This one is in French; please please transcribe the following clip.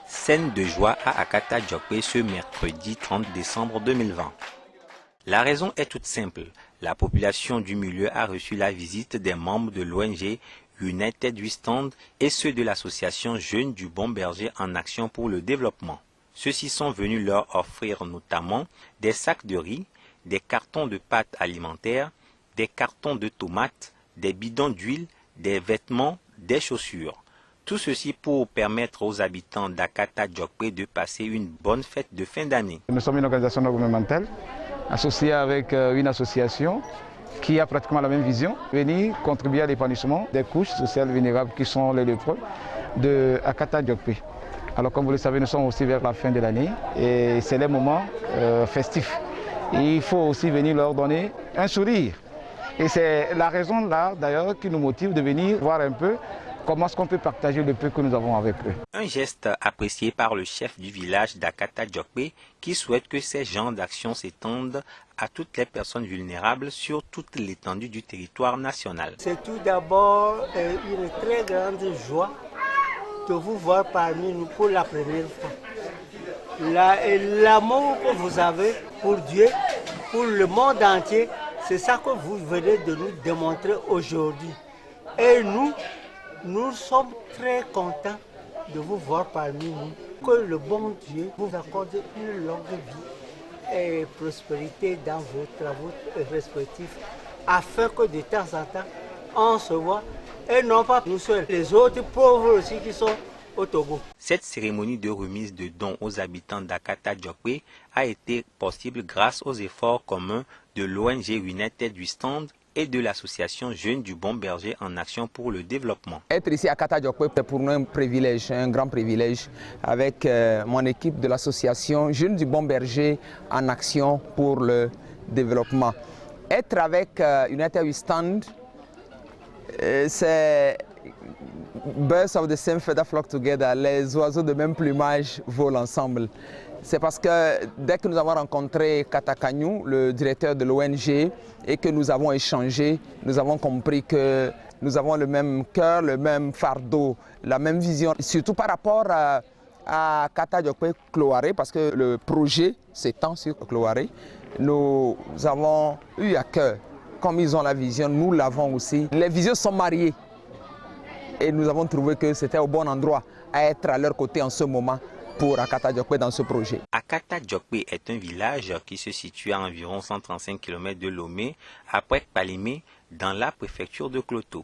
Scène de joie à Akata Djokpé ce mercredi 30 décembre 2020. La raison est toute simple. La population du milieu a reçu la visite des membres de l'ONG United We Stand et ceux de l'association Jeunes du Bon Berger en action pour le développement. Ceux-ci sont venus leur offrir notamment des sacs de riz, des cartons de pâtes alimentaires, des cartons de tomates, des bidons d'huile, des vêtements, des chaussures. Tout ceci pour permettre aux habitants d'Akata Djokpé de passer une bonne fête de fin d'année. Nous sommes une organisation non gouvernementale associée avec une association qui a pratiquement la même vision, venir contribuer à l'épanouissement des couches sociales vulnérables qui sont les lépreux de Akata Djokpé. Alors comme vous le savez, nous sommes aussi vers la fin de l'année et c'est les moments festifs. Et il faut aussi venir leur donner un sourire. Et c'est la raison là d'ailleurs qui nous motive de venir voir un peu comment est-ce qu'on peut partager le peu que nous avons avec eux. Un geste apprécié par le chef du village d'Akata Djokpé qui souhaite que ces genres d'actions s'étendent à toutes les personnes vulnérables sur toute l'étendue du territoire national. C'est tout d'abord une très grande joie de vous voir parmi nous pour la première fois. L'amour que vous avez pour Dieu, pour le monde entier, c'est ça que vous venez de nous démontrer aujourd'hui. Et nous sommes très contents de vous voir parmi nous. Que le bon Dieu vous accorde une longue vie et prospérité dans vos travaux respectifs, afin que de temps en temps, on se voit, et non pas nous seuls, les autres pauvres aussi qui sont au Togo. Cette cérémonie de remise de dons aux habitants d'Akata Djokpé a été possible grâce aux efforts communs de l'ONG United We Stand et de l'association Jeunes du Bon Berger en action pour le développement. Être ici à Akata Djokpé, c'est pour nous un privilège, un grand privilège, avec mon équipe de l'association Jeunes du Bon Berger en action pour le développement. Être avec United We Stand, c'est birds of the same feather flock together, les oiseaux de même plumage volent ensemble. C'est parce que dès que nous avons rencontré Katakanyou, le directeur de l'ONG, et que nous avons échangé, nous avons compris que nous avons le même cœur, le même fardeau, la même vision, surtout par rapport à Akata Djokpé Cloaré, parce que le projet s'étend sur Cloaré. Nous avons eu à cœur, comme ils ont la vision, nous l'avons aussi. Les visions sont mariées et nous avons trouvé que c'était au bon endroit à être à leur côté en ce moment pour Akata Djokpé dans ce projet. Akata Djokpé est un village qui se situe à environ 135 km de Lomé, après Palimé, dans la préfecture de Kloto.